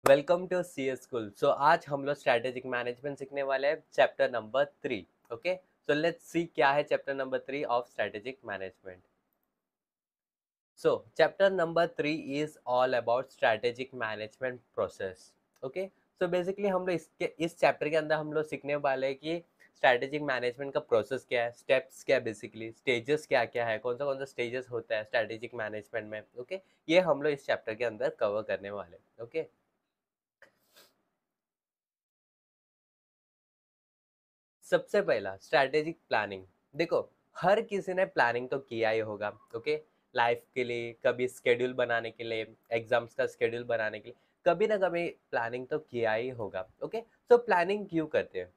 Welcome to C S school. So आज हम लोग स्ट्रैटेजिक मैनेजमेंट सीखने वाले हैं, chapter number 3। Okay, so let's see क्या है chapter number 3 of strategic management. So chapter number 3 is all about strategic management process. Okay, so basically हम लोग इस चैप्टर के अंदर हम लोग सीखने वाले हैं कि स्ट्रैटेजिक मैनेजमेंट का प्रोसेस क्या है, स्टेप्स क्या है, बेसिकली स्टेजेस क्या क्या है, कौन सा स्टेजेस होता है स्ट्रैटेजिक मैनेजमेंट में। ओके, ये हम लोग इस चैप्टर के अंदर कवर करने वाले हैं। ओके, सबसे पहला स्ट्रैटेजिक प्लानिंग। देखो, हर किसी ने प्लानिंग तो किया ही होगा। ओके, लाइफ के लिए, कभी स्केड्यूल बनाने के लिए, एग्जाम्स का स्केड्यूल बनाने के लिए, कभी ना कभी प्लानिंग तो किया ही होगा। ओके, तो प्लानिंग क्यों करते हैं?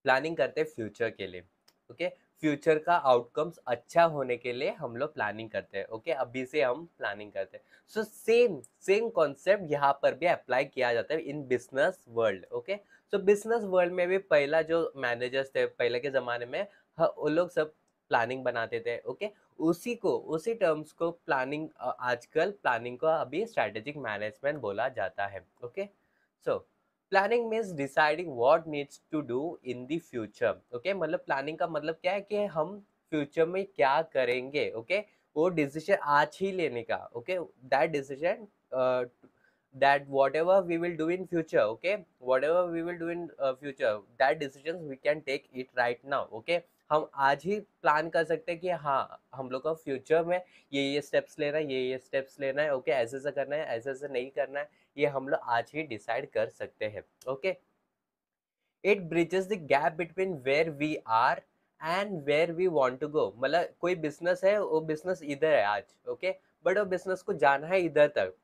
प्लानिंग करते हैं फ्यूचर के लिए। ओके, फ्यूचर का आउटकम्स अच्छा होने के लिए हम लोग प्लानिंग करते हैं। ओके, अभी से हम प्लानिंग करते हैं। सो सेम सेम कॉन्सेप्ट यहाँ पर भी अप्लाई किया जाता है in business world. Okay, so business world में भी पहला जो मैनेजर्स थे पहले के जमाने में, वो लोग सब प्लानिंग बनाते थे। ओके, उसी टर्म्स को प्लानिंग, आजकल प्लानिंग को अभी स्ट्रेटेजिक मैनेजमेंट बोला जाता है। Okay, so planning means deciding what needs to do in the future. Okay, मतलब प्लानिंग का मतलब क्या है कि हम फ्यूचर में क्या करेंगे। ओके, वो डिसीजन आज ही लेने का। Okay, that decision, that whatever we will do in future, okay, whatever we will do in future, that decisions we can take it right now. Okay, हम आज ही प्लान कर सकते हैं कि हाँ, हम लोग को फ्यूचर में ये स्टेप्स लेना है, ये स्टेप्स लेना है। ओके, ऐसे ऐसे करना है, ऐसे ऐसे नहीं करना है, ये हम लोग आज ही डिसाइड कर सकते हैं। Okay, it bridges the gap between where we are and where we want to go. मतलब कोई बिजनेस है, वो बिजनेस इधर है आज। ओके, बट वो बिजनेस को जाना है इधर तक।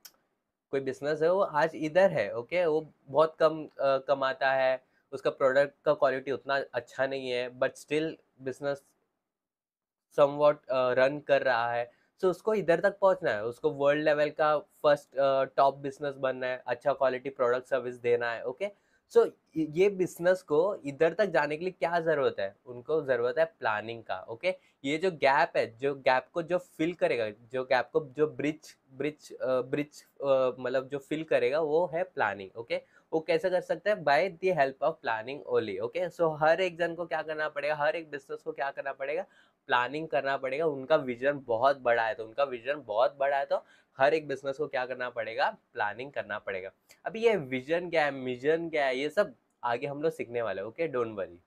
कोई बिजनेस है, वो आज इधर है। ओके, वो बहुत कम कमाता है, उसका प्रोडक्ट का क्वालिटी उतना अच्छा नहीं है, but still business somewhat run कर रहा है। सो उसको इधर तक पहुंचना है, उसको वर्ल्ड लेवल का फर्स्ट टॉप बिजनेस बनना है, अच्छा क्वालिटी प्रोडक्ट सर्विस देना है। ओके, सो ये बिजनेस को इधर तक जाने के लिए क्या जरूरत है? उनको जरूरत है प्लानिंग का। ओके, ये जो गैप है, जो गैप को जो फिल करेगा, जो गैप को जो ब्रिज ब्रिज ब्रिज मतलब जो फिल करेगा, वो है प्लानिंग। ओके, वो कैसे कर सकते हैं? By the help of planning only. Okay, so हर एक जन को क्या करना पड़ेगा, हर एक बिजनेस को क्या करना पड़ेगा? प्लानिंग करना पड़ेगा। उनका विजन बहुत बड़ा है, तो उनका विजन बहुत बड़ा है, तो हर एक बिजनेस को क्या करना पड़ेगा? प्लानिंग करना पड़ेगा। अभी ये विजन क्या है, मिशन क्या है, ये सब आगे हम लोग सीखने वाले। Okay, don't worry.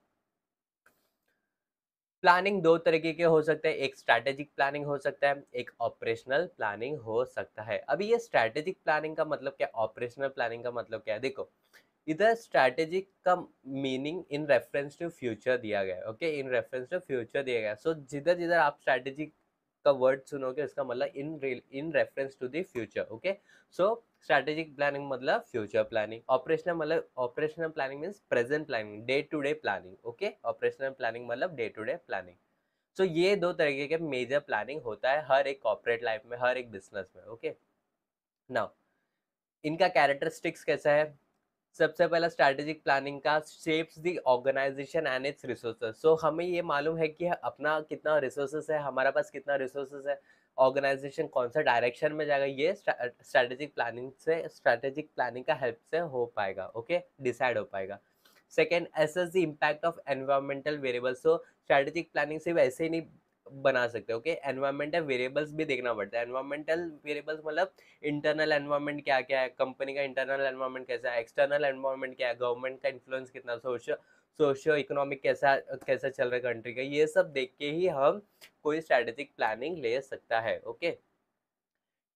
प्लानिंग दो तरीके के हो सकते हैं, एक स्ट्रैटेजिक प्लानिंग हो सकता है, एक ऑपरेशनल प्लानिंग हो सकता है। अभी ये स्ट्रैटेजिक प्लानिंग का मतलब क्या, ऑपरेशनल प्लानिंग का मतलब क्या है? देखो, इधर स्ट्रैटेजिक का meaning in reference to future दिया गया है। Okay, in reference to future दिया गया है। सो जिधर जिधर आप स्ट्रैटेजिक का वर्ड सुनोगे, इसका मतलब in reference to the future. Okay, so strategic planning मतलब फ्यूचर प्लानिंग, ऑपरेशनल मतलब operational planning means present planning, day to day planning. Okay, operational planning मतलब day to day planning. So ये दो तरीके के मेजर प्लानिंग होता है हर एक कॉर्पोरेट लाइफ में, हर एक बिजनेस में। ओके, नाउ इनका कैरेक्टरिस्टिक्स कैसा है? सबसे पहला स्ट्रैटेजिक प्लानिंग का shapes the organization and its resources. So हमें ये मालूम है कि अपना कितना रिसोर्सेज है, हमारा पास कितना रिसोर्सेज है, ऑर्गेनाइजेशन कौन सा डायरेक्शन में जाएगा, ये स्ट्रैटेजिक प्लानिंग से, स्ट्रैटेजिक प्लानिंग का हेल्प से हो पाएगा। ओके, डिसाइड हो पाएगा। Second, assess the impact of environmental variables. So strategic planning सिर्फ ऐसे ही नहीं बना सकते। ओके, एनवायरमेंटल वेरिएबल्स भी देखना पड़ता है। एनवायरमेंटल वेरिएबल्स मतलब इंटरनल एनवायरनमेंट क्या क्या है, कंपनी का इंटरनल एनवायरनमेंट कैसा है, एक्सटर्नल एनवायरनमेंट क्या है, गवर्नमेंट का इन्फ्लुएंस कितना, सोशियो इकोनॉमिक कैसा कैसा चल रहा है कंट्री का, ये सब देख के ही हम कोई स्ट्रेटेजिक प्लानिंग ले सकता है। Okay,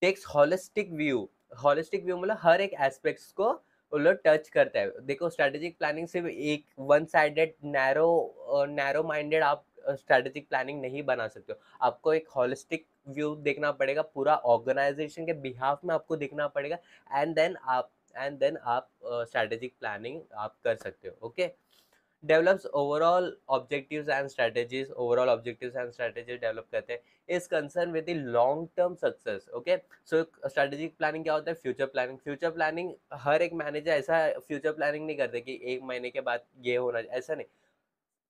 takes holistic view. Holistic view मतलब हर एक एस्पेक्ट्स को वो लोग टच करता है। देखो, स्ट्रेटेजिक प्लानिंग सिर्फ एक one sided narrow narrow minded आप स्ट्रेटेजिक प्लानिंग नहीं बना सकते हो। आपको एक हॉलिस्टिक व्यू देखना पड़ेगा, पूरा ऑर्गेनाइजेशन के बिहाफ में आपको देखना पड़ेगा। एंड देन आप स्ट्रेटेजिक प्लानिंग आप कर सकते हो। Okay, develops overall objectives and strategies develop करते हैं, is concern with the long term success. Okay, so strategic planning क्या होता है? Future planning. फ्यूचर प्लानिंग हर एक मैनेजर ऐसा फ्यूचर प्लानिंग नहीं करते कि एक महीने के बाद ये होना, ऐसा नहीं।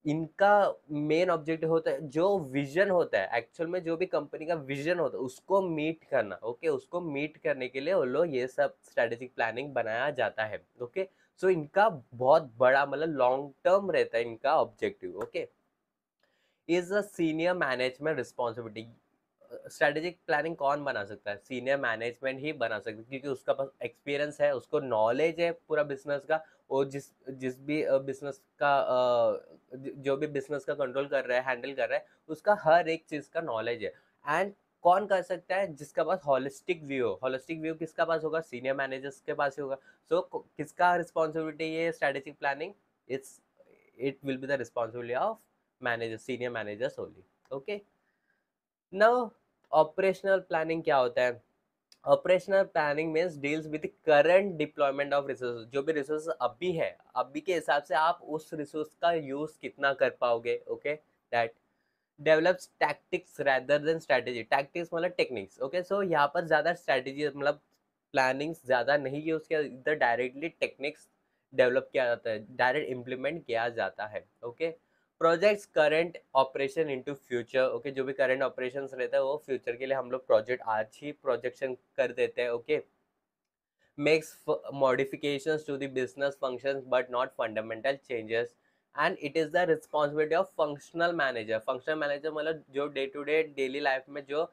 इनका मेन ऑब्जेक्टिव होता है, जो विजन होता है एक्चुअल में, जो भी कंपनी का विजन होता है उसको मीट करना। ओके, उसको मीट करने के लिए वो लोग ये सब स्ट्रेटेजिक प्लानिंग बनाया जाता है। ओके, सो इनका बहुत बड़ा मतलब लॉन्ग टर्म रहता है इनका objective. Okay, is a senior management responsibility. Strategic planning कौन बना सकता है? सीनियर मैनेजमेंट ही बना सकता है, क्योंकि उसका पास एक्सपीरियंस है, उसको नॉलेज है पूरा बिजनेस का। और जिस जिस भी बिजनेस का जो भी बिजनेस का कंट्रोल कर रहा है, हैंडल कर रहा है, उसका हर एक चीज का नॉलेज है। एंड कौन कर सकता है? जिसका पास होलिस्टिक व्यू हो। होलिस्टिक व्यू किसका पास होगा? सीनियर मैनेजर्स के पास ही होगा। सो किसका रिस्पॉन्सिबिलिटी है strategic planning? It's it will be the responsibility of managers, senior managers only. Okay, now operational planning क्या होता है? Operational planning means deals with current deployment of resource. जो भी रिसोर्स अभी है, अभी के हिसाब से आप उस रिसोर्स का यूज कितना कर पाओगे। Okay, that develops tactics rather than strategy. Tactics मतलब टेक्निक्स। ओके, सो यहाँ पर ज्यादा स्ट्रेटेजी मतलब प्लानिंग ज्यादा नहीं यूज किया, इधर डायरेक्टली टेक्निक्स डेवलप किया जाता है, डायरेक्ट इम्प्लीमेंट किया जाता है। Okay, projects current operation into future. Okay, जो भी करंट ऑपरेशन रहता है वो फ्यूचर के लिए हम लोग प्रोजेक्ट आज ही प्रोजेक्शन कर देते हैं। Okay, makes modifications to the business functions but not fundamental changes, and it is the responsibility of functional manager। functional manager मतलब जो day to day daily life में जो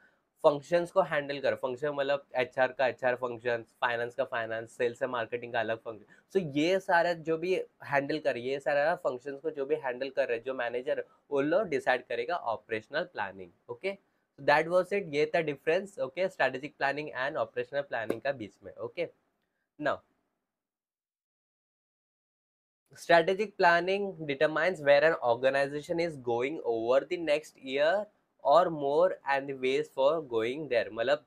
फंक्शंस को हैंडल कर, फंक्शन मतलब एचआर का एचआर फंक्शन, फाइनेंस का finance, sales या मार्केटिंग का अलग फंक्शन। सो ये सारा जो भी हैंडल कर, ये सारा फंक्शंस को जो भी हैंडल कर रहे जो मैनेजर, वो लोग डिसाइड करेगा operational planning. Okay, that was it. ये था difference. Okay, strategic planning and operational planning का बीच में। Okay, now, strategic planning determines where an organization is going over the next year or more and the ways for going there। मतलब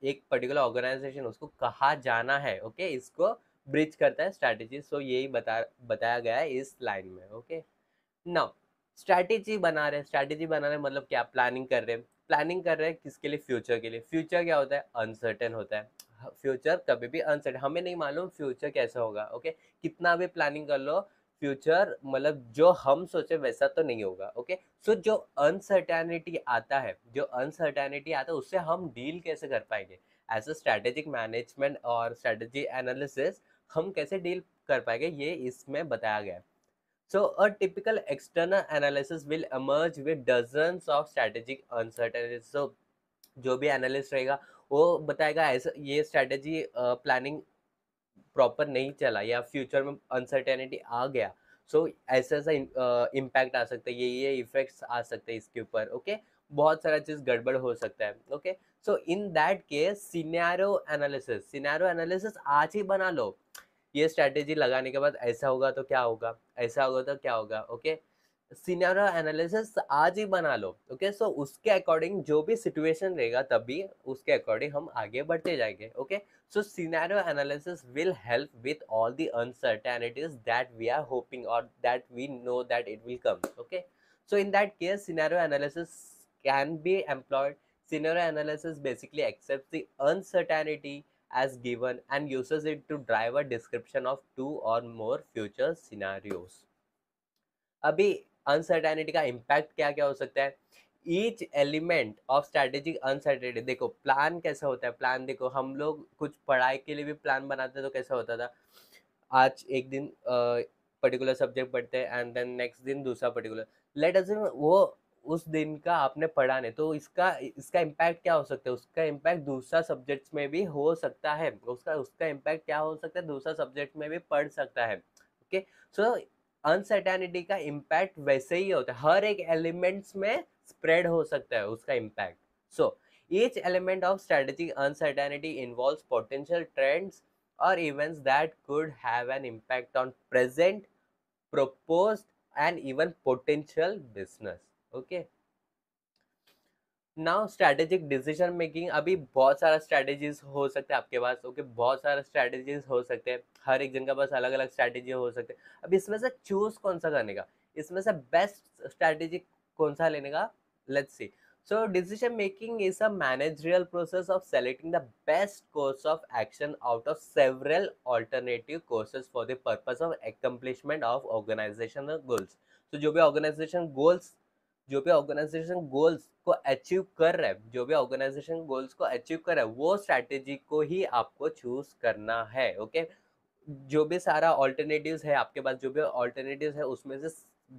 एक particular organisation उसको कहाँ जाना है। Okay, इसको bridge करता है स्ट्रैटेजी। सो यही बताया गया है इस लाइन में। ओके, नाउ स्ट्रैटेजी बना रहे हैं। स्ट्रैटेजी बना रहे हैं मतलब क्या? प्लानिंग कर रहे हैं। प्लानिंग कर रहे हैं किसके लिए? फ्यूचर के लिए। फ्यूचर क्या होता है? अनसर्टेन होता है। फ्यूचर कभी भी अनसर्टेन, हमें नहीं मालूम फ्यूचर कैसा होगा। ओके, कितना भी प्लानिंग कर लो, फ्यूचर मतलब जो हम सोचे वैसा तो नहीं होगा। ओके, सो जो अनसर्टेनिटी आता है, जो अनसर्टेनिटी आता है उससे हम डील कैसे कर पाएंगे? एज अ स्ट्रैटेजिक मैनेजमेंट और स्ट्रैटेजी एनालिसिस हम कैसे डील कर पाएंगे, ये इसमें बताया गया है। So a typical external analysis will emerge with dozens of strategic uncertainties। So जो भी एनालिस्ट रहेगा वो बताएगा ऐसा ये स्ट्रेटेजी प्लानिंग प्रॉपर नहीं चला या फ्यूचर में अनसर्टेनिटी आ गया। सो ऐसा ऐसा इम्पैक्ट आ सकता है, ये इफेक्ट्स आ सकते हैं इसके ऊपर। ओके, बहुत सारा चीज गड़बड़ हो सकता है। Okay, so in that case scenario analysis आज ही बना लो। ये स्ट्रैटेजी लगाने के बाद ऐसा होगा तो क्या होगा, ऐसा होगा तो क्या होगा। ओके, सिनेरियो एनालिसिस आज ही बना लो। ओके, सो उसके अकॉर्डिंग जो भी सिचुएशन रहेगा तभी उसके अकॉर्डिंग हम आगे बढ़ते जाएंगे। Okay, so scenario analysis will help with all the uncertainties that we are hoping or that we know that it will come। Okay, so in that case scenario analysis can be employed। Scenario analysis basically accepts the uncertainty as given and uses it to drive a description of two or more future scenarios। अभी uncertainty का impact क्या क्या हो सकता है? Each element of strategic uncertainty. देखो plan कैसा होता है? प्लान देखो, हम लोग कुछ पढ़ाई के लिए भी प्लान बनाते तो कैसा होता था? आज एक दिन पर्टिकुलर सब्जेक्ट पढ़ते हैं एंड देन नेक्स्ट दिन दूसरा पर्टिकुलर। लेट अस वो उस दिन का आपने पढ़ा नहीं, तो इसका इसका इम्पैक्ट क्या हो सकता है? उसका इम्पैक्ट दूसरा सब्जेक्ट्स में भी हो सकता है। उसका उसका इम्पैक्ट क्या हो सकता है? दूसरा सब्जेक्ट में भी पढ़ सकता है। ओके, सो अनसर्टेनिटी का इम्पैक्ट वैसे ही होता है, हर एक एलिमेंट्स में स्प्रेड हो सकता है उसका impact. So each element of strategic uncertainty involves potential trends or events that could have an impact on present, proposed and even potential business। okay, now strategic decision making. अभी बहुत सारा strategies हो सकते हैं आपके पास। ओके, बहुत सारा strategies हो सकते हैं, हर एक जन का पास अलग अलग स्ट्रैटेजी हो सकते हैं। अब इसमें से चूज कौन सा करने का, इसमें से बेस्ट स्ट्रैटेजी कौन सा लेने का? Let's see. So decision making is a managerial process of selecting the best course of action out of several alternative courses for the purpose of accomplishment of organizational goals. So जो भी organisation goals को achieve कर रहा है, जो भी organisation goals को achieve कर रहा है, वो स्ट्रैटेजी को ही आपको चूज करना है। ओके, जो भी सारा ऑल्टरनेटिव्स है आपके पास, जो भी ऑल्टरनेटिव्स है उसमें से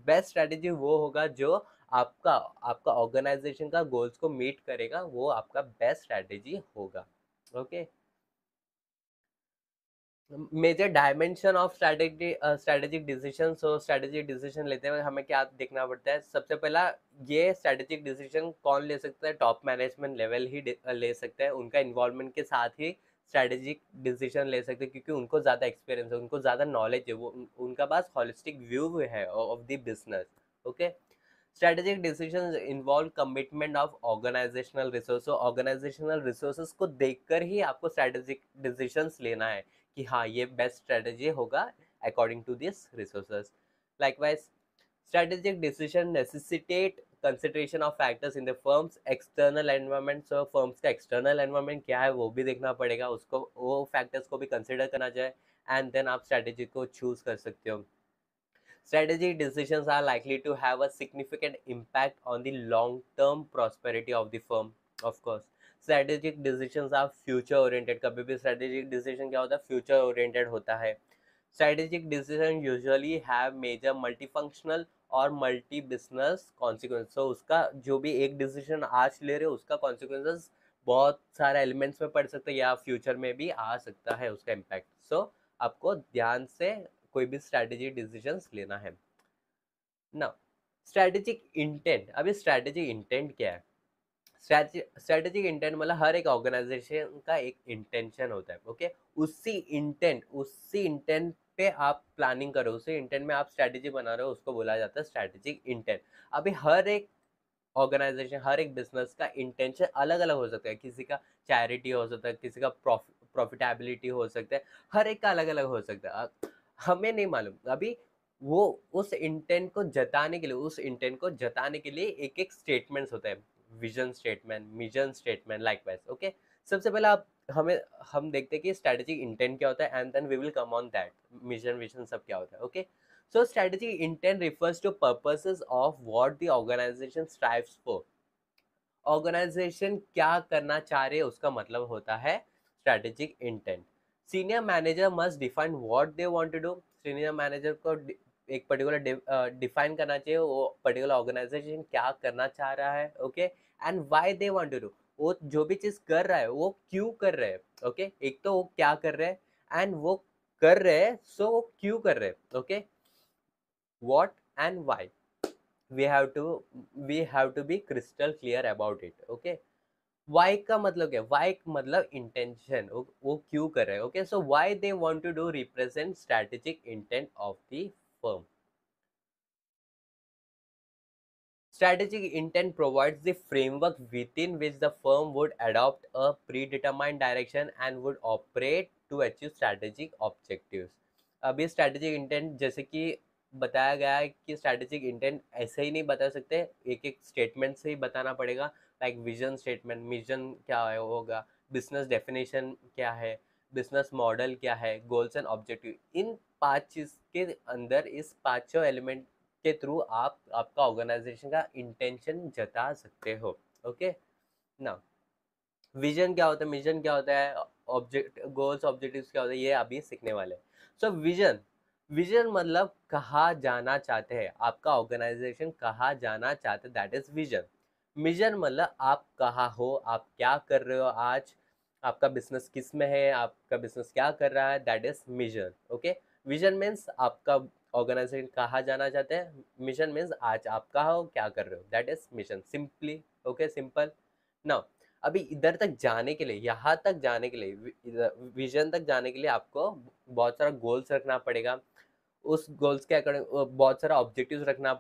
बेस्ट स्ट्रैटेजी वो होगा जो आपका आपका ऑर्गेनाइजेशन का गोल्स को मीट करेगा, वो आपका बेस्ट स्ट्रैटेजी होगा। Okay, major dimension of strategic decision. So strategic decision लेते हुए हमें क्या देखना पड़ता है? सबसे पहला, ये स्ट्रैटेजिक डिसीजन कौन ले सकता है? टॉप मैनेजमेंट लेवल ही ले सकता है, उनका इन्वॉल्वमेंट के साथ ही स्ट्रैटेजिक डिसीजन ले सकते हैं, क्योंकि उनको ज़्यादा एक्सपीरियंस है, उनको ज़्यादा नॉलेज है, वो उनका पास हॉलिस्टिक व्यू है of the business. Okay, strategic decisions involve commitment of organizational resource. Organizational resources को देखकर ही आपको स्ट्रेटेजिक डिसीजंस लेना है कि हाँ, ये बेस्ट स्ट्रेटेजी होगा according to this resources. Likewise strategic decision necessitate consideration of factors in the firms external environment. So firms का एक्सटर्नल एनवायरनमेंट क्या है वो भी देखना पड़ेगा, उसको वो फैक्टर्स को भी कंसिडर करना चाहिए, एंड देन आप स्ट्रेटेजी को चूज कर सकते हो। Strategic decisions are likely to have a significant impact on the long-term prosperity of the firm. Of course, strategic decisions are future-oriented. कभी भी strategic decision क्या होता है? Future-oriented होता है। Strategic decisions usually have major multifunctional और multi business consequence. तो उसका जो भी एक डिसीजन आज ले रहे हो उसका कॉन्सिक्वेंसेस बहुत सारे एलिमेंट्स में पड़ सकते हैं, या फ्यूचर में भी आ सकता है उसका इम्पैक्ट। सो आपको ध्यान से कोई भी स्ट्रैटेजी डिसीजंस लेना है ना। Strategic intent. अभी स्ट्रैटेजिक इंटेंट क्या है? स्ट्रैटेजिक इंटेंट मतलब हर एक ऑर्गेनाइजेशन का एक इंटेंशन होता है। ओके, उसी इंटेंट पे आप प्लानिंग करो, उसी इंटेंट में आप स्ट्रैटेजी बना रहे हो, उसको बोला जाता है स्ट्रैटेजिक इंटेंट। अभी हर एक ऑर्गेनाइजेशन, हर एक बिजनेस का इंटेंशन अलग अलग हो सकता है। किसी का चैरिटी हो सकता है, किसी का प्रॉफिटेबिलिटी हो सकता है, हर एक का अलग अलग हो सकता है। हमें नहीं मालूम। अभी वो उस इंटेंट को जताने के लिए एक एक स्टेटमेंट्स होता है, vision statement, mission statement, likewise. Okay, सबसे पहला हम देखते हैं कि स्ट्रेटेजिक इंटेंट क्या होता है, and then we will come on that mission vision सब क्या होता है। Okay, so strategic intent refers to purposes of what the organization strives for. Organization क्या करना चाह रहे हैं उसका मतलब होता है strategic intent. Senior manager must define what they want to do. Senior manager को एक पर्टिकुलर डिफाइन करना चाहिए, वो पर्टिकुलर ऑर्गेनाइजेशन क्या करना चाह रहा है। Okay, and why they want to do. वो जो भी चीज कर रहा है वो क्यों कर रहे हैं। ओके, एक तो वो क्या कर रहे हैं एंड वो कर रहे हैं, सो वो क्यों कर रहे हैं। Okay, what and why, we have to we have to be crystal clear about it. Okay, why का मतलब क्या? why मतलब intention, वो क्यों कर रहे हैं। okay, so why they want to do represent strategic intent of the firm. Strategic intent provides the framework within which the firm would adopt a predetermined direction and would operate to achieve strategic objectives. अभी strategic intent जैसे कि बताया गया है कि strategic intent ऐसे ही नहीं बता सकते, एक एक स्टेटमेंट से ही बताना पड़ेगा। लाइक विजन स्टेटमेंट, मिशन क्या है होगा, बिजनेस डेफिनेशन क्या है, बिजनेस मॉडल क्या है, गोल्स एंड ऑब्जेक्टिव। इन 5 चीज के अंदर, इस पांचों एलिमेंट के थ्रू आप आपका ऑर्गेनाइजेशन का इंटेंशन जता सकते हो। ओके, ना विजन क्या होता है, मिशन क्या होता है, ऑब्जेक्ट गोल्स ऑब्जेक्टिव्स क्या होता है, ये अभी सीखने वाले। सो विजन, विजन मतलब कहाँ जाना चाहते हैं, आपका ऑर्गेनाइजेशन कहाँ जाना चाहते हैं, दैट इज विजन। मिशन मतलब आप कहाँ हो, आप क्या कर रहे हो आज, आपका बिजनेस किस में है, आपका बिजनेस क्या कर रहा है, that is mission. Okay, vision means आपका ऑर्गेनाइजेशन कहाँ जाना चाहते हैं, मिशन मीन्स आज आप कहाँ हो, क्या कर रहे हो, that is mission, simply. Okay, simple. Now अभी इधर तक जाने के लिए, यहाँ तक जाने के लिए, विजन तक जाने के लिए आपको बहुत सारा गोल्स रखना पड़ेगा। उस गोल्स के अकॉर्डिंग बहुत सारा ऑब्जेक्टिव्स रखना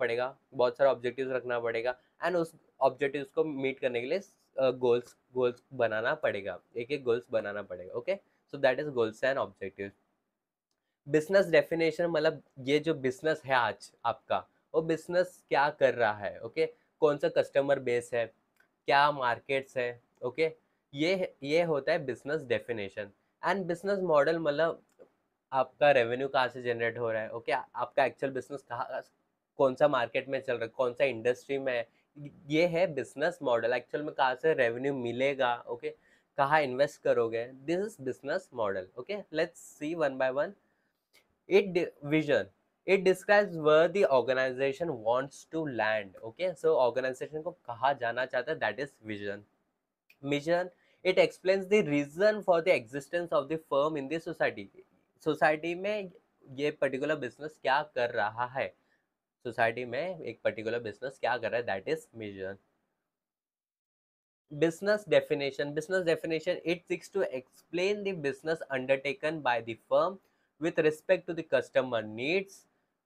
पड़ेगा, एंड उस ऑब्जेक्टिव्स को मीट करने के लिए गोल्स गोल्स बनाना पड़ेगा, एक एक गोल्स बनाना पड़ेगा। Okay, so that is goals and objectives. Business definition मतलब ये जो बिजनेस है आज आपका, वो बिजनेस क्या कर रहा है। ओके, कौन सा कस्टमर बेस है, क्या मार्केट्स है, ओके। ये होता है business definition. And business model मतलब आपका रेवेन्यू कहाँ से जनरेट हो रहा है, ओके, आपका एक्चुअल बिजनेस कहाँ, कौन सा मार्केट में चल रहा है, कौन सा इंडस्ट्री में है, ये है बिजनेस मॉडल। एक्चुअल में कहाँ से रेवेन्यू मिलेगा, ओके, कहाँ इन्वेस्ट करोगे, this is business model, okay. Let's see one by one. Vision, it describes where the organization wants to land, okay, so organization को कहाँ जाना चाहता है, that is vision. Mission, it explains the reason for the existence of the firm in the society. Society में ये particular business क्या कर रहा है, सोसाइटी में एक पर्टिकुलर बिजनेस क्या कर रहा है, that is mission. Business definition, it seeks to explain the business undertaken by the firm with respect to the customer needs,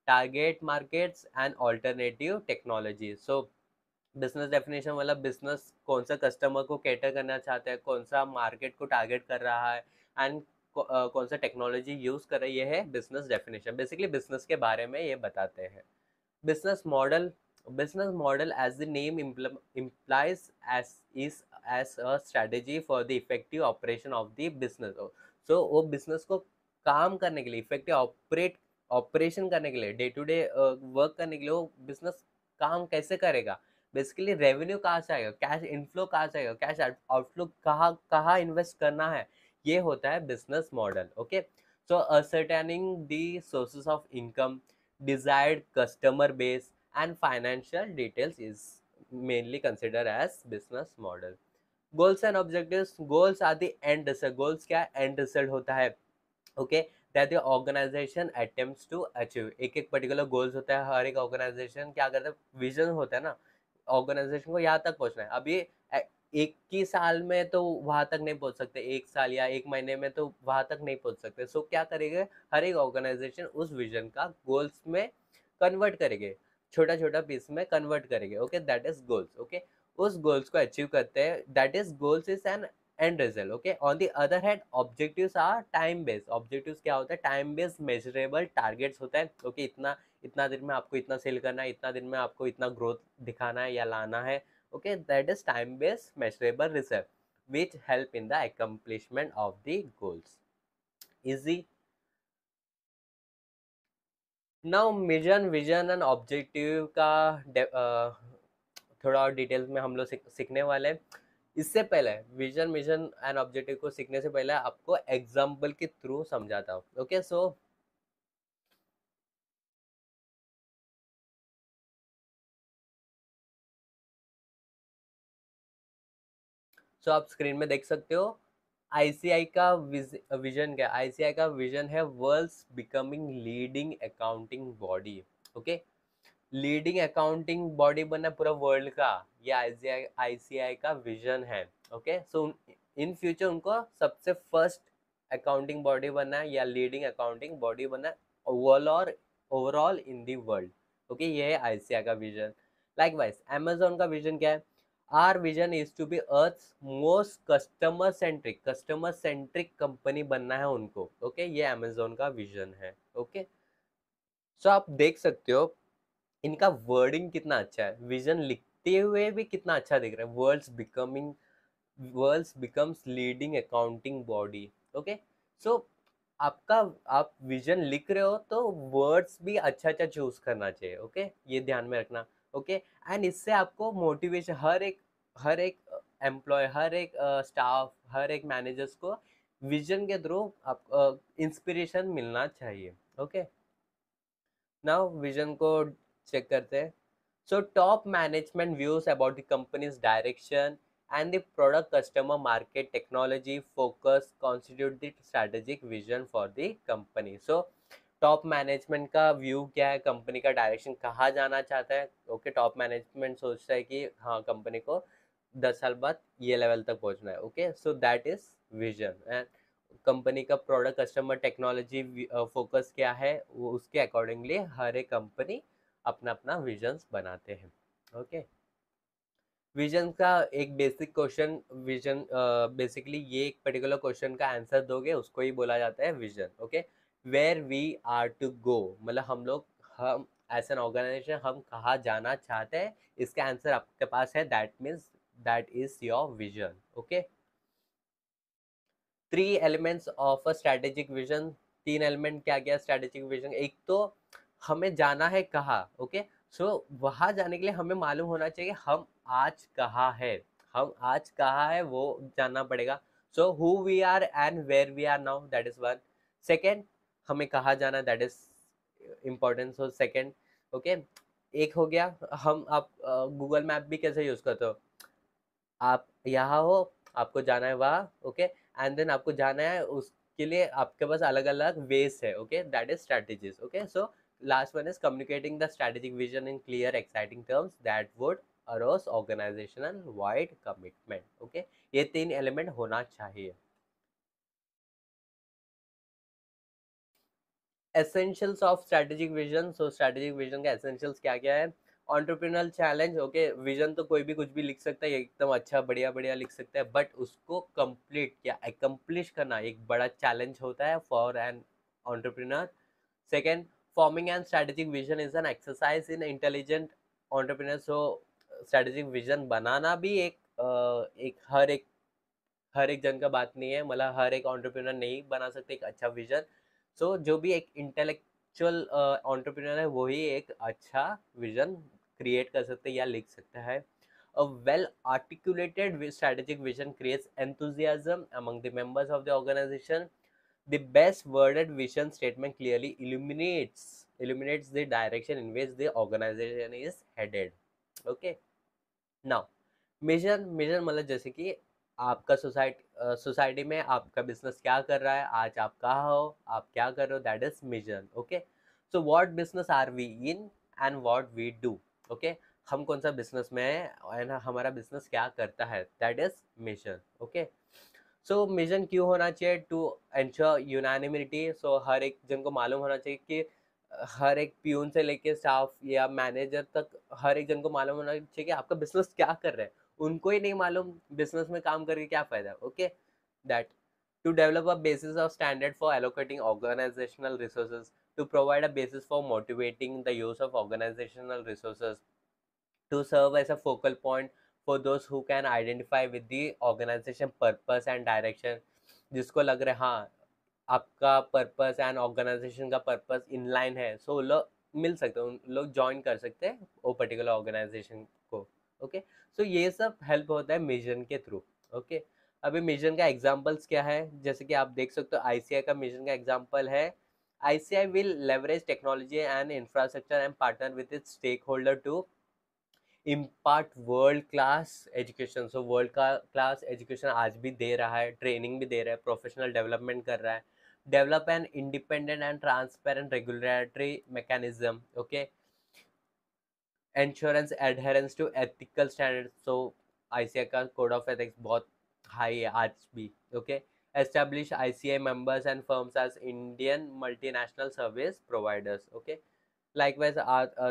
target markets and alternative technology. So business definition मतलब business कौन सा customer को cater करना चाहता है, कौन सा market को टारगेट कर रहा है, एंड कौन सा टेक्नोलॉजी यूज कर रहा है, ये है बिजनेस डेफिनेशन. बेसिकली बिजनेस के बारे में ये बताते हैं. business model business model, as the name implies, as a strategy for the effective operation of the business. So वो business को काम करने के लिए, इफेक्टिव ऑपरेशन करने के लिए, डे टू डे वर्क करने के लिए वो बिजनेस काम कैसे करेगा, बेसिकली रेवेन्यू कहाँ से आएगा, कैश इनफ्लो कहाँ से आएगा, कैश आउटफ्लो कहाँ कहाँ इन्वेस्ट करना है, ये होता है business model, okay. So ascertaining the sources of income, desired customer base and financial details is mainly considered as business model. Goals and objectives, goals are the end result. Goals क्या end result होता है, okay, that the organization attempts to achieve. एक एक particular goals होता है, हर एक organisation क्या करता है, विजन होता है ना, ऑर्गेनाइजेशन को यहाँ तक पहुँचना है. अब ये एक ही साल में तो वहां तक नहीं पहुंच सकते, एक साल या एक महीने में तो वहां तक नहीं पहुंच सकते. सो क्या करेंगे, हर एक ऑर्गेनाइजेशन उस विजन का गोल्स में कन्वर्ट करेंगे, छोटा छोटा पीस में कन्वर्ट करेंगे, okay, that is goals, okay. उस गोल्स को अचीव करते हैं, that is goals is an end result, okay. On the other hand objectives are time based. Objectives क्या होता है, टाइम बेस्ड मेजरेबल टारगेट्स होता है, ओके. इतना इतना दिन में आपको इतना सेल करना है, इतना दिन में आपको इतना ग्रोथ दिखाना है या लाना है, okay, that is time based measurable result which help in the accomplishment of the goals. Easy. Now vision and objective का थोड़ा और डिटेल्स में हम लोग सीखने वाले हैं. इससे पहले विजन मिशन एंड ऑब्जेक्टिव को सीखने से पहले आपको एग्जाम्पल के थ्रू समझाता हूँ, ओके. सो आप स्क्रीन में देख सकते हो आईसीआई का विजन क्या, आईसीआई का विजन है world's becoming leading accounting body, okay. Leading accounting body बनना पूरा वर्ल्ड का, ये आईसीआई का विजन है, ओके. सो इन फ्यूचर उनको सबसे फर्स्ट अकाउंटिंग बॉडी बनना है या लीडिंग अकाउंटिंग बॉडी बनना है overall in the world, okay. ये है आईसीआई का विजन. लाइकवाइज अमेजोन का विजन क्या है, our vision is to be Earth's most customer centric company बनना है उनको, ओके. ये अमेजोन का विजन है, ओके. सो आप देख सकते हो इनका वर्डिंग कितना अच्छा है, विजन लिखते हुए भी कितना अच्छा दिख रहा है, world's becomes leading accounting body, okay. So आपका आप विजन लिख रहे हो तो वर्ड्स भी अच्छा अच्छा चूज करना चाहिए, ओके. ये ध्यान में रखना, ओके. एंड इससे आपको मोटिवेशन, हर एक एम्प्लॉय, हर एक स्टाफ, हर एक मैनेजर्स को विजन के थ्रू आप इंस्पिरेशन मिलना चाहिए, ओके. नाउ विजन को चेक करते हैं. So top management views about the companies direction and the product customer market technology focus constitute the strategic vision for the company. So top management का view क्या है, company का direction कहाँ जाना चाहता है, ओके. टॉप मैनेजमेंट सोचता है कि हाँ कंपनी को 10 साल बाद ये लेवल तक पहुंचना है, okay. So that is vision. And company का प्रोडक्ट कस्टमर टेक्नोलॉजी फोकस क्या है, वो उसके अकॉर्डिंगली हर एक कंपनी अपना अपना विजन्स बनाते हैं, ओके. विजन का एक बेसिक क्वेश्चन, विजन बेसिकली ये एक पर्टिकुलर क्वेश्चन का आंसर दोगे उसको ही बोला जाता है vision, okay. Where we are to go, मतलब हम एज एन ऑर्गेनाइजेशन हम कहाँ जाना चाहते हैं, इसका आंसर आपके पास है, that means that is your vision. Okay, three elements of a strategic vision. तीन एलिमेंट क्या क्या स्ट्रेटेजिक विजन? एक तो हमें जाना है कहाँ. ओके, सो वहां जाने के लिए हमें मालूम होना चाहिए हम आज कहाँ है. हम आज कहाँ है वो जानना पड़ेगा. So who we are and where we are now, that is one. Second, हमें कहाँ जाना, that is important. So second, okay, एक हो गया. हम आप गूगल मैप भी कैसे यूज करते हो? आप यहाँ हो, आपको जाना है वहाँ. ओके, एंड देन आपको जाना है, उसके लिए आपके पास अलग अलग वेज है. Okay, that is strategies. Okay, so last one is communicating the strategic vision in clear exciting terms that would arouse organizational wide commitment. Okay, ये तीन एलिमेंट होना चाहिए. Essentials of strategic vision. So strategic vision का essentials क्या क्या है? Entrepreneurial challenge. Okay, vision तो कोई भी कुछ भी लिख सकता है, एकदम अच्छा बढ़िया बढ़िया लिख सकता है, बट उसको कंप्लीट या अकम्प्लिश करना एक बड़ा चैलेंज होता है for an entrepreneur. Second, forming and strategic vision is an exercise in intelligent entrepreneur. So strategic vision बनाना भी हर एक जन का बात नहीं है, मतलब हर एक एंटरप्रेन्योर नहीं बना सकते एक अच्छा विजन. सो जो भी एक इंटेलेक्चुअल एंटरप्रेन्योर है वही एक अच्छा विजन क्रिएट कर सकते हैं या लिख सकता है. A well articulated strategic vision creates enthusiasm among the members of the organization. The best worded vision statement clearly illuminates the direction in which the organization is headed. Okay, now mission मतलब जैसे कि आपका society में आपका business क्या कर रहा है, आज आप कहाँ हो, आप क्या कर रहे हो, that is mission. Okay, so what business are we in and what we do. Okay, हम कौन सा बिजनेस में है एंड हमारा बिजनेस क्या करता है, that is mission. Okay, so mission क्यों होना चाहिए? To ensure unanimity. सो हर एक जन को मालूम होना चाहिए कि हर एक प्यून से लेके स्टाफ या मैनेजर तक हर एक जन को मालूम होना चाहिए कि आपका बिजनेस क्या कर रहा है. उनको ही नहीं मालूम बिजनेस में काम करके क्या फायदा. Okay, that to develop a basis of standard for allocating organizational resources, to provide a basis for motivating the use of organizational resources, to serve as a focal point for those who can identify with the organization purpose and direction. जिसको लग रहा है हाँ आपका purpose and organisation का purpose inline है, सो लोग मिल सकते हैं, उन लोग ज्वाइन कर सकते हैं वो पर्टिकुलर ऑर्गेनाइजेशन को. ओके, सो ये सब हेल्प होता है मिशन के थ्रू. ओके, अभी मिशन का एग्जांपल्स क्या है? जैसे कि आप देख सकते हो आईसीआई का मिशन का एग्जांपल है, ICI will leverage technology and infrastructure and partner with its stakeholder to impart world class education. So world का क्लास एजुकेशन आज भी दे रहा है, ट्रेनिंग भी दे रहा है, प्रोफेशनल डेवलपमेंट कर रहा है. Develop an independent and transparent regulatory mechanism. Okay, insurance adherence to ethical standard. So ICI का कोड ऑफ एथिक्स बहुत हाई है आज भी. Okay, establish ICI members and firms as Indian multinational service providers. Okay, likewise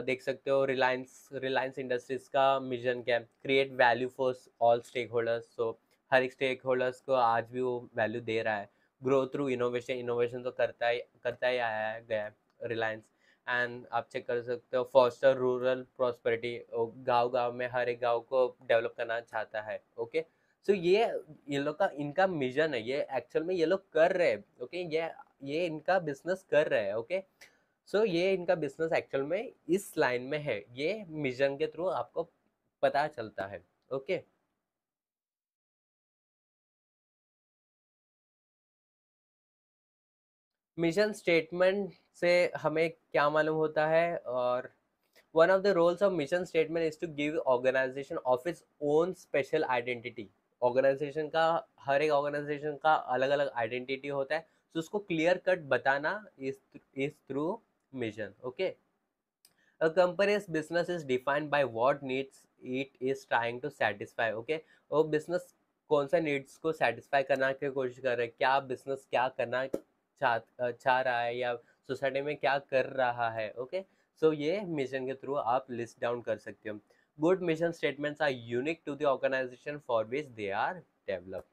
देख सकते हो Reliance industries का mission क्या है? Create value for all stakeholders. So हर एक स्टेक होल्डर्स को आज भी वो वैल्यू दे रहा है. Grow through innovation. इनोवेशन तो करता ही आया है गया रिलायंस. एंड आप चेक कर सकते हो फॉस्टर रूरल प्रॉस्पेरिटी. गांव गांव में हर एक गांव को डेवलप करना चाहता है. ओके, सो ये लोग का इनका मिशन है, ये एक्चुअल में ये लोग कर रहे हैं. ओके, ये इनका बिजनेस कर रहे हैं. ओके, सो ये इनका बिजनेस एक्चुअल में इस लाइन में है, ये मिशन के थ्रू आपको पता चलता है. ओके, मिशन स्टेटमेंट से हमें क्या मालूम होता है? और one of the roles of mission statement is to give organization of its own special identity. Organization का हर एक ऑर्गेनाइजेशन का अलग अलग आइडेंटिटी होता है, तो उसको क्लियर कट बताना is through mission. Okay, a company's business is defined by what needs it is trying to satisfy. Okay, वो business कौन सा needs को satisfy करना की कोशिश कर रहा है, क्या business क्या करना चाह रहा है या सोसाइटी में क्या कर रहा है. ओके, सो ये मिशन के थ्रू आप लिस्ट डाउन कर सकते हो. Good mission statements are unique to the organization for which they are developed.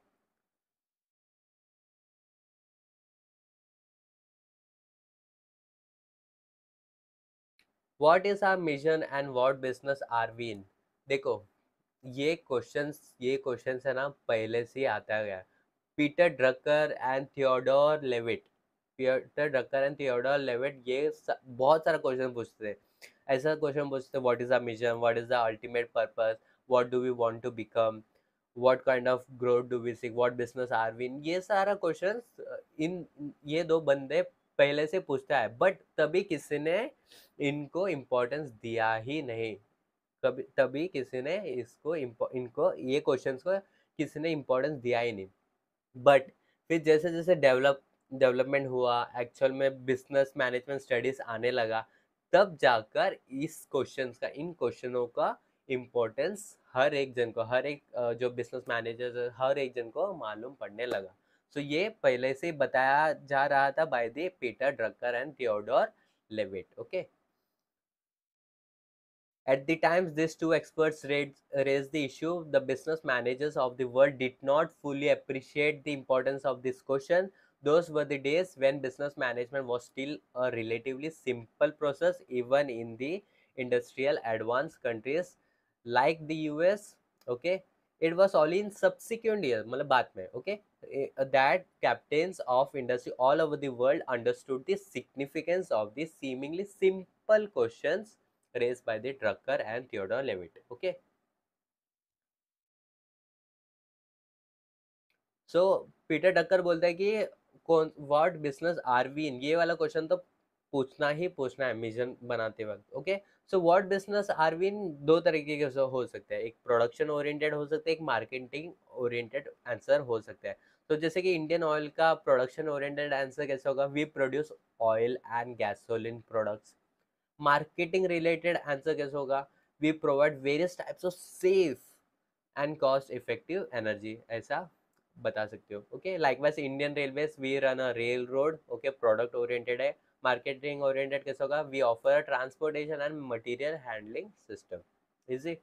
What is our mission and what business are we in? देखो, ये क्वेश्चंस है ना पहले से ही आता गया। Peter Drucker and Theodore Levitt, बहुत सारा क्वेश्चन पूछते हैं। ऐसा क्वेश्चन पूछते हैं, what is the mission, what is the ultimate purpose, what do we want to become, what kind of growth do we seek, what business are we in. ये सारा question in ये दो बंदे पहले से पूछता है, बट तभी किसी ने इनको इम्पोर्टेंस दिया ही नहीं। कभी तभी किसी ने इनको ये क्वेश्चंस को किसी ने इम्पोर्टेंस दिया ही नहीं। बट फिर जैसे जैसे डेवलपमेंट हुआ, एक्चुअल में बिजनेस मैनेजमेंट स्टडीज आने लगा, तब जाकर इस क्वेश्चंस का इन क्वेश्चनों का इम्पोर्टेंस हर एक जन को, हर एक जो बिजनेस मैनेजर हर एक जन को मालूम पड़ने लगा। सो ये पहले से बताया जा रहा था by the Peter Drucker and Theodore Levitt. Okay, at the times these two experts raised the issue, the business managers of the world did not fully appreciate the importance of this question. Those were the days when business management was still a relatively simple process, even in the industrial advanced countries like the US. Okay, it was only in subsequent years, मतलब बाद में, okay, that captains of industry all over the world understood the significance of these seemingly simple questions raised by the Drucker and Theodore Levitt. Okay, so Peter Drucker बोलता है कि कौन what business are we in, ये वाला question तो पूछना ही पूछना है मिशन बनाते वक्त। Okay, so what business are we in दो तरीके के हो सकते हैं, एक प्रोडक्शन ओरिएंटेड हो सकता है, एक मार्केटिंग ओरिएंटेड आंसर हो सकता है। तो जैसे कि इंडियन ऑयल का प्रोडक्शन ओरिएंटेड आंसर कैसे होगा, we produce oil and gasoline products. Marketing related answer कैसे होगा, we provide various types of safe and cost effective energy, ऐसा बता सकते हो। Okay, likewise Indian railways, we run a rail road. Okay, product oriented है। Marketing oriented कैसे होगा, we offer transportation and material handling system. Easy.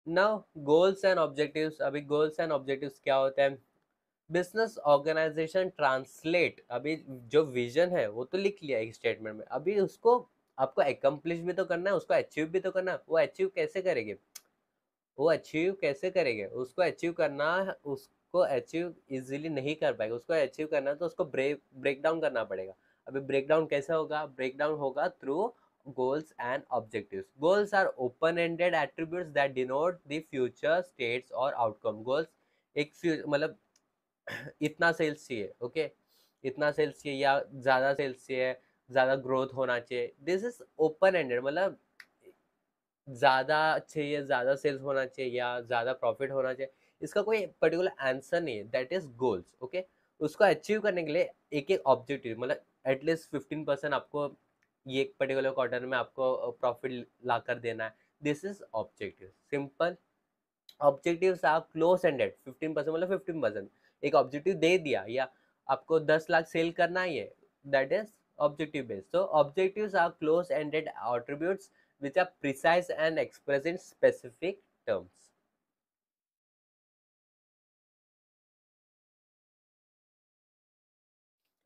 Now goals and objectives, अभी goals and objectives क्या होते हैं। बिजनेस ऑर्गेनाइजेशन ट्रांसलेट, अभी जो vision है वो तो लिख लिया एक स्टेटमेंट में, अभी उसको आपको एकम्प्लिश भी तो करना है, उसको अचीव भी तो करना है। वो अचीव कैसे करेंगे, वो अचीव कैसे करेंगे, उसको अचीव करना, उसको अचीव इजीली नहीं कर पाएगा। उसको अचीव करना है तो उसको ब्रेक डाउन करना पड़ेगा। अभी ब्रेक डाउन कैसे होगा, ब्रेक डाउन होगा through goals and objectives. Goals are open-ended attributes that denote the future states or outcome. Goals एक मतलब इतना सेल्स चाहिए, ओके, इतना सेल्स चाहिए या ज्यादा सेल्स चाहिए, ज्यादा ग्रोथ होना चाहिए, दिस इज ओपन एंडेड, मतलब ज्यादा चाहिए, ज्यादा सेल्स होना चाहिए या ज्यादा प्रॉफिट होना चाहिए, इसका कोई पर्टिकुलर आंसर नहीं है। That is goals. ओके, उसको अचीव करने के लिए एक एक ऑब्जेक्टिव, मतलब एटलीस्ट 15% आपको ये एक पर्टिकुलर क्वार्टर में आपको प्रॉफिट ला कर देना है। This is objective, simple. Objectives are close ended, 15% मतलब 15%। एक ऑब्जेक्टिव दे दिया या आपको 10 लाख सेल करना ही है, that is objective based. So objectives are close ended attributes which are precise and expressed in specific terms.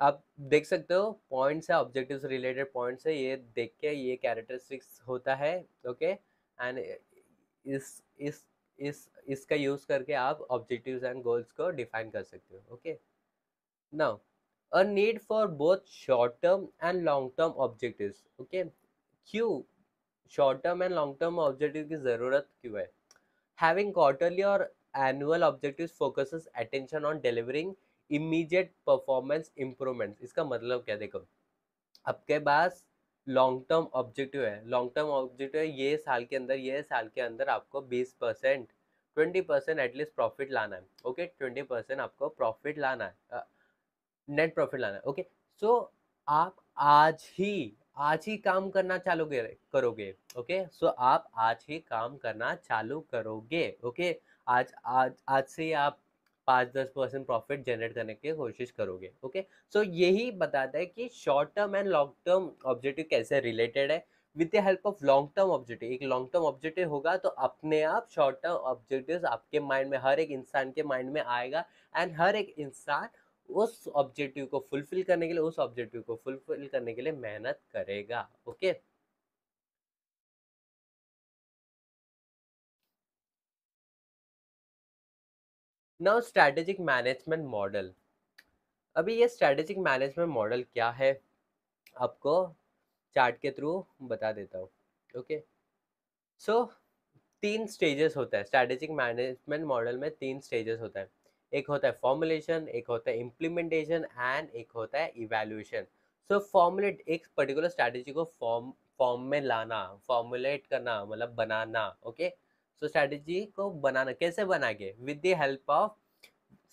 आप देख सकते हो पॉइंट्स है, ऑब्जेक्टिव्स रिलेटेड पॉइंट्स है, ये देख के ये कैरेक्टरिस्टिक्स होता है। ओके, एंड इस इस इसका यूज करके आप ऑब्जेक्टिव्स एंड गोल्स को डिफाइन कर सकते हो। Okay, now a need for both short term and long term objectives. Okay, क्यों short term and long term objective की जरूरत क्यों है। Having quarterly or annual objectives focuses attention on delivering immediate performance improvements. इसका मतलब क्या, देखो आपके पास लॉन्ग टर्म ऑब्जेक्टिव है, लॉन्ग टर्म ऑब्जेक्टिव है ये साल के अंदर आपको 20% 20% एटलीस्ट प्रॉफिट लाना है। ओके, 20% आपको प्रॉफिट लाना है, नेट प्रॉफिट लाना है। ओके, सो आप आज ही काम करना चालू करोगे। ओके, सो आप आज ही काम करना चालू करोगे। ओके, आज से ही आप 5-10% प्रॉफिट जनरेट करने की कोशिश करोगे। ओके, सो यही बताता है कि short term and long term objective कैसे रिलेटेड है। With the help of long term objective, एक लॉन्ग टर्म ऑब्जेक्टिव होगा तो अपने आप शॉर्ट टर्म ऑब्जेक्टिव आपके माइंड में, हर एक इंसान के माइंड में आएगा, एंड हर एक इंसान उस ऑब्जेक्टिव को फुलफिल करने के लिए मेहनत करेगा। Okay, now strategic management model. अभी ये स्ट्रैटेजिक मैनेजमेंट मॉडल क्या है, आपको चार्ट के थ्रू बता देता हूँ। ओके, सो तीन स्टेजेस होता है स्ट्रैटेजिक मैनेजमेंट मॉडल में, तीन स्टेजेस होता है। एक होता है फॉर्मुलेशन, एक होता है इम्प्लीमेंटेशन एंड एक होता है इवैल्यूएशन। सो फॉर्मुलेट, एक पर्टिकुलर स्ट्रैटेजी को फॉर्म फॉर्म में लाना, फॉर्मुलेट करना मतलब बनाना। ओके, सो स्ट्रैटेजी को बनाना कैसे बनाएंगे, विद द हेल्प ऑफ,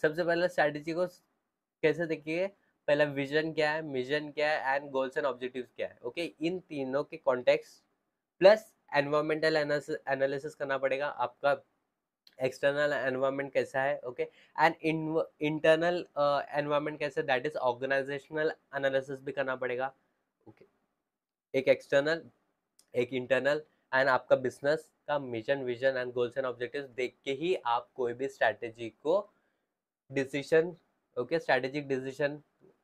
सबसे पहले स्ट्रैटेजी को कैसे देखिए, पहला विजन क्या है, मिशन क्या है एंड गोल्स एंड ऑब्जेक्टिव्स क्या है। ओके, इन तीनों के कॉन्टेक्स्ट प्लस एनवायरमेंटल एनालिसिस करना पड़ेगा, आपका एक्सटर्नल एनवायरनमेंट कैसा है। ओके, एंड इंटरनल एनवायरनमेंट कैसा है, दैट इज ऑर्गेनाइजेशनल एनालिसिस भी करना पड़ेगा। ओके, एक एक्सटर्नल एक इंटरनल, एंड आपका बिजनेस का mission vision and goals and objectives देख के ही आप कोई भी स्ट्रैटेजी को डिसीजन, ओके, स्ट्रैटेजिक डिसीजन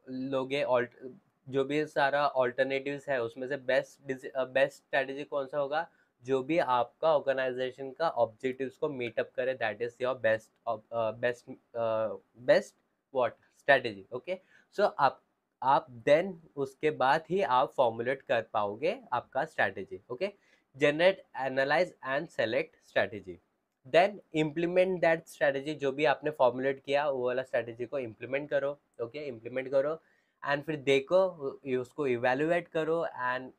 लोगे। जो भी सारा ऑल्टरनेटिव्स है उसमें से बेस्ट स्ट्रैटेजी कौन सा होगा, जो भी आपका ऑर्गेनाइजेशन का ऑब्जेक्टिव्स को मीटअप करे, that is your best best what strategy. Okay, so आप देन उसके बाद ही आप फॉर्मुलेट कर पाओगे आपका strategy. Okay, generate, analyse and select strategy, then implement that strategy. जो भी आपने फॉर्मुलेट किया वो वाला स्ट्रैटेजी को इम्प्लीमेंट करो। ओके, इम्प्लीमेंट करो एंड फिर देखो, उसको इवेल्युएट करो एंड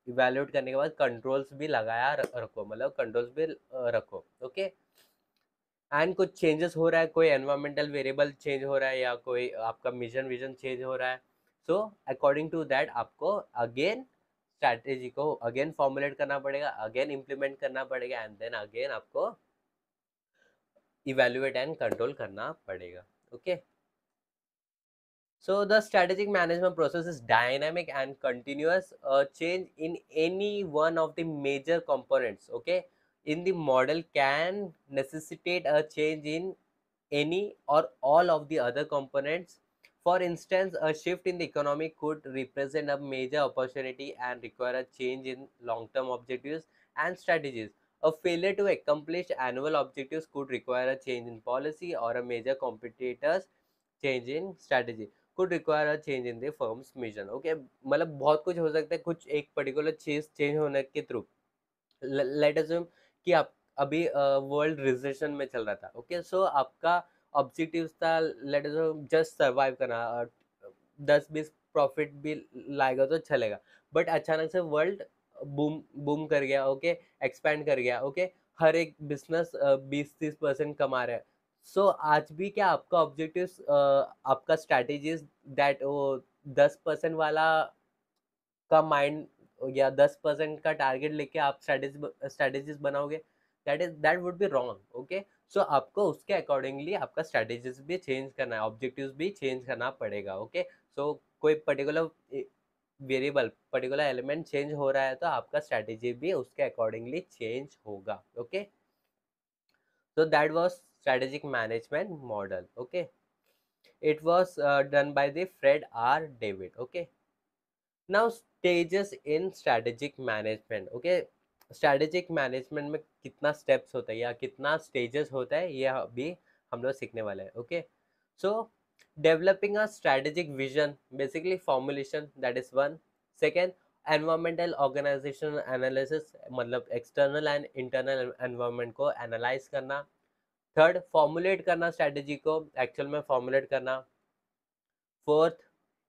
इवेल्युएट करने के बाद कंट्रोल्स भी लगाया रखो, मतलब कंट्रोल्स भी रखो। ओके, एंड कुछ चेंजेस हो रहा है, कोई एनवायरमेंटल वेरिएबल चेंज हो रहा है या कोई आपका मिशन विजन चेंज हो रहा है, सो अकॉर्डिंग टू दैट आपको अगेन स्ट्रैटेजी को अगेन फॉर्मुलेट करना पड़ेगा, अगेन इम्प्लीमेंट करना पड़ेगा एंड देन अगेन आपको evaluate and control करना पड़ेगा। Okay, so the strategic management process is dynamic and continuous change in any one of the major components. Okay, in the model can necessitate a change in any or all of the other components. For instance, a shift in the economy could represent a major opportunity and require a change in long-term objectives and strategies. A failure to accomplish annual objectives could require a change in policy, or a major competitor's change in strategy could require a change in the firm's mission. Okay, मतलब बहुत कुछ हो सकता है, कुछ एक particular चीज change होने के थ्रू। लेट अज्यूम कि आप अभी वर्ल्ड रिसेशन में चल रहा था। ओके, सो आपका ऑब्जेक्टिव था, लेट अज्यूम जस्ट सर्वाइव करना, 10-20 प्रॉफिट भी लाएगा तो चलेगा, बट अचानक से वर्ल्ड बूम बूम कर गया। ओके, एक्सपैंड कर गया। ओके, हर एक बिजनेस 20-30% कमा रहा है। सो आज भी क्या आपका ऑब्जेक्टिव, आपका स्ट्रैटेजीज दैट वो 10% वाला का माइंड या 10% का टारगेट लेके आप स्ट्रैटेजीज बनाओगे, that would be wrong. Okay, so आपको उसके अकॉर्डिंगली आपका स्ट्रैटेजीज भी चेंज करना है, ऑब्जेक्टिव्स भी चेंज करना पड़ेगा। ओके, सो कोई particular variable, particular element change हो रहा है तो आपका स्ट्रैटेजी भी उसके अकॉर्डिंगली चेंज होगा। Okay, so that was strategic management model. Okay, it was done by the Fred R David. Okay, now stages in strategic management. Okay, strategic management में कितना steps होता है या कितना stages होता है ये अभी हम लोग सीखने वाले हैं। Okay, so developing a strategic vision, basically formulation, that is one. Second, environmental organizational analysis, मतलब external and internal environment को analyze करना। थर्ड, फॉर्मुलेट करना स्ट्रैटेजी को, एक्चुअल में फॉर्मुलेट करना। फोर्थ,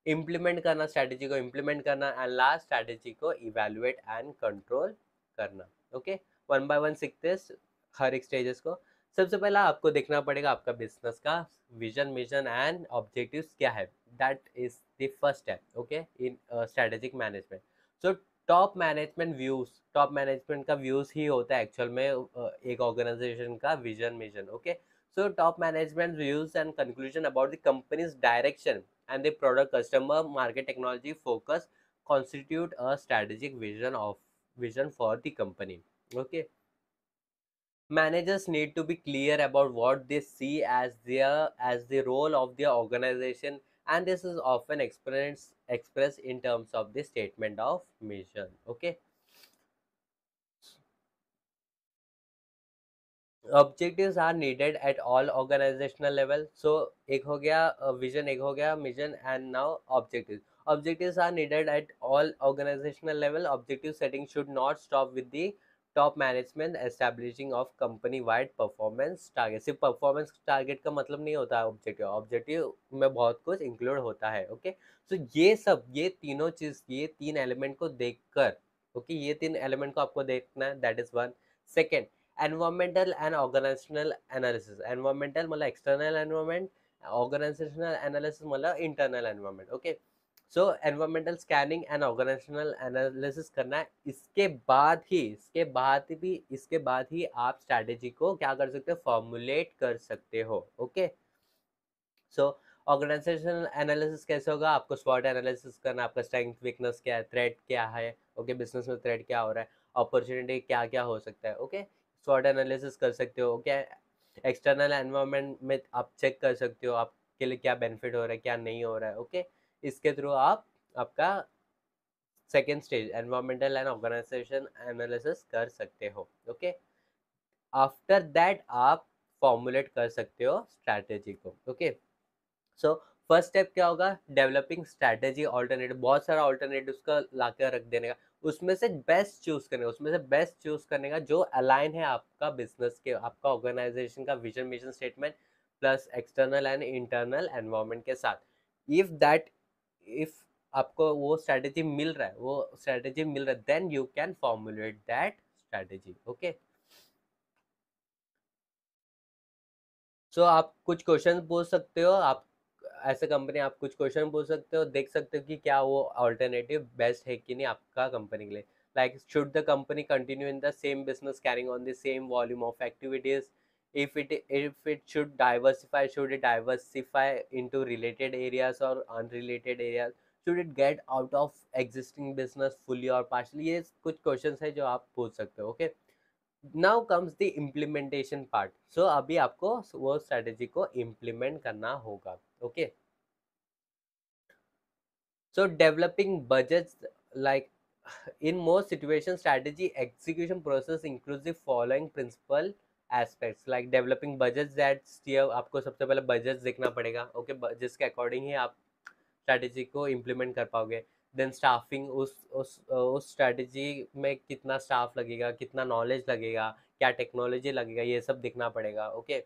इम्प्लीमेंट करना स्ट्रैटेजी को, इम्प्लीमेंट करना। एंड लास्ट, स्ट्रैटेजी को इवेल्युएट एंड कंट्रोल करना। ओके, वन बाय वन सीखते हैं हर एक स्टेजेस को। सबसे पहला आपको देखना पड़ेगा आपका बिजनेस का विजन मिशन एंड ऑब्जेक्टिव्स क्या है, that is the first step. Okay, in strategic management. So top management views, top management का व्यूज ही होता है एक्चुअल में एक ऑर्गेनाइजेशन का vision mission. Okay, so top management views and conclusion about the company's direction and the product, customer, market, technology focus constitute a strategic vision for the company. Okay, managers need to be clear about what they see as the role of their organization, and this is often expressed in terms of the statement of mission. Okay, objectives are needed at all organizational level. So एक हो गया vision, एक हो गया mission, and now objectives. Objectives are needed at all organizational level. Objective setting should not stop with the top management establishing of company wide performance target. सिर्फ performance target का मतलब नहीं होता है ऑब्जेक्टिव, ऑब्जेक्टिव में बहुत कुछ इंक्लूड होता है। ओके, सो ये सब, ये तीनों चीज, ये तीन एलिमेंट को देखकर, ओके, ये तीन एलिमेंट को आपको देखना है, that is one. Second, environmental and organizational analysis. Environmental मतलब एक्सटर्नल एनवायरमेंट, ऑर्गेनाइजेशनल एनालिसिस मतलब internal environment. Okay, so environmental scanning and organizational analysis करना है। इसके बाद ही आप स्ट्रैटेजी को क्या कर सकते हो, फॉर्मुलेट कर सकते हो। ओके, सो ऑर्गेनाइजेशनल एनालिसिस कैसे होगा, आपको स्वॉट एनालिसिस करना, आपका स्ट्रेंथ वीकनेस क्या है, थ्रेट क्या है, ओके, बिजनेस में थ्रेट क्या हो रहा है, अपॉर्चुनिटी क्या क्या हो सकता है। ओके, स्वॉट एनालिसिस कर सकते हो। ओके, एक्सटर्नल एनवायरनमेंट में आप चेक कर सकते हो आपके लिए क्या बेनिफिट हो रहा है, क्या नहीं हो रहा है। ओके, इसके थ्रू आप आपका second stage environmental and organization analysis कर सकते हो। ओके, आफ्टर दैट आप फॉर्मुलेट कर सकते हो स्ट्रैटेजी को। ओके, सो फर्स्ट स्टेप क्या होगा, डेवलपिंग स्ट्रैटेजी ऑल्टरनेटिव। बहुत सारा ऑल्टरनेटिव का लाकर रख देने का, उसमें से बेस्ट चूज करने का, उसमें से बेस्ट चूज करने का जो अलाइन है आपका बिजनेस के, आपका ऑर्गेनाइजेशन का vision, mission statement plus external and internal environment के साथ। इफ आपको वो स्ट्रैटेजी मिल रहा है, then you can formulate that strategy. Okay, so आप कुछ क्वेश्चन पूछ सकते हो, आप ऐसे कंपनी आप कुछ क्वेश्चन पूछ सकते हो, देख सकते हो कि क्या वो अल्टरनेटिव बेस्ट है कि नहीं आपका कंपनी के लिए। Like should the company continue in the same business carrying on the same volume of activities, if it should it diversify into related areas or unrelated areas, should it get out of existing business fully or partially। ये कुछ questions है जो आप पूछ सकते हो। Okay, now comes the implementation part. So अभी आपको वो स्ट्रेटेजी को इम्प्लीमेंट करना होगा। Okay, so developing budgets, like in most situations strategy execution process includes the following principal aspects like developing budgets that steer। आपको सबसे पहले बजट देखना पड़ेगा। ओके, जिसके अकॉर्डिंग ही आप स्ट्रैटेजी को इम्प्लीमेंट कर पाओगे। देन स्टाफिंग, उस स्ट्रैटेजी में कितना स्टाफ लगेगा, कितना नॉलेज लगेगा, क्या टेक्नोलॉजी लगेगा, ये सब देखना पड़ेगा। Okay,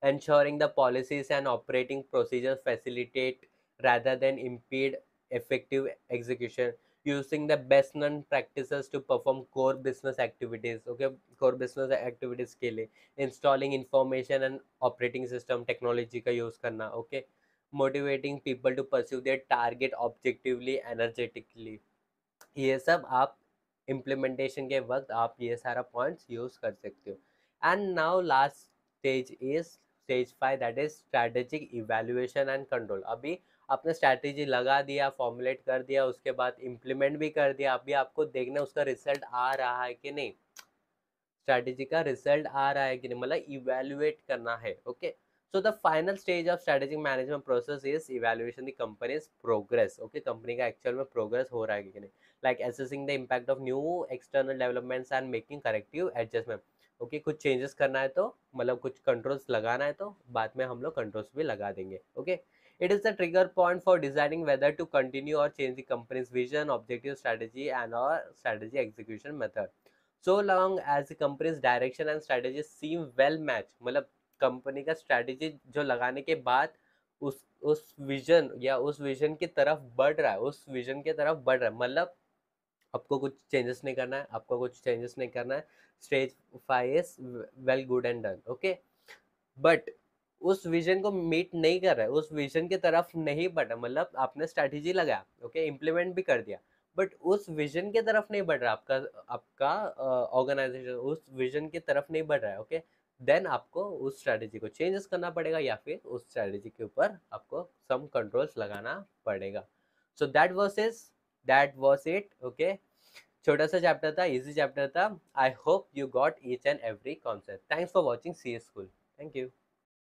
ensuring the policies and operating procedures facilitate rather than impede effective execution, using the best known practices to perform core business activities। Okay, core business activities के लिए installing information and operating system technology का use करना। Okay, motivating people to pursue their target objectively energetically। ये सब आप implementation के वक्त आप ये सारा पॉइंट्स यूज कर सकते हो। And now last stage is stage 5, that is strategic evaluation and control. अभी आपने स्ट्रैटेजी लगा दिया, फॉर्मुलेट कर दिया, उसके बाद इम्प्लीमेंट भी कर दिया, अभी आपको देखना उसका रिजल्ट आ रहा है कि नहीं, स्ट्रैटेजी का रिजल्ट आ रहा है कि नहीं, मतलब इवैल्यूएट करना है। Okay, so the final stage of strategic management process is evaluation the companies progress. Okay, company का एक्चुअल में प्रोग्रेस हो रहा है कि नहीं, like assessing the impact of new external developments and making corrective adjustment. Okay, कुछ changes करना है तो, मतलब कुछ कंट्रोल्स लगाना है तो बाद में हम लोग कंट्रोल्स भी लगा देंगे। Okay, it is the trigger point for deciding whether to continue or change the company's vision, objective, strategy and or strategy execution method। so long as the company's direction and strategy seem well matched, मतलब company का strategy जो लगाने के बाद उस vision या उस vision की तरफ बढ़ रहा है, उस विजन की तरफ बढ़ रहा है, मतलब आपको कुछ चेंजेस नहीं करना है, आपको कुछ चेंजेस नहीं करना है, stage 5 is well good and done. Okay, but उस विजन को मीट नहीं कर रहा है, उस विजन की तरफ नहीं बढ़ रहा, मतलब आपने स्ट्रैटेजी लगाया, ओके, इम्प्लीमेंट भी कर दिया, बट उस विजन की तरफ नहीं बढ़ रहा आपका आपका ऑर्गेनाइजेशन उस विजन की तरफ नहीं बढ़ रहा है। ओके, देन आपको उस स्ट्रैटेजी को चेंजेस करना पड़ेगा या फिर उस स्ट्रैटेजी के ऊपर आपको सम कंट्रोल्स लगाना पड़ेगा। So that was it. Okay, छोटा सा चैप्टर था, इजी चैप्टर था। I hope you got each and every concept. Thanks for watching see school. Thank you.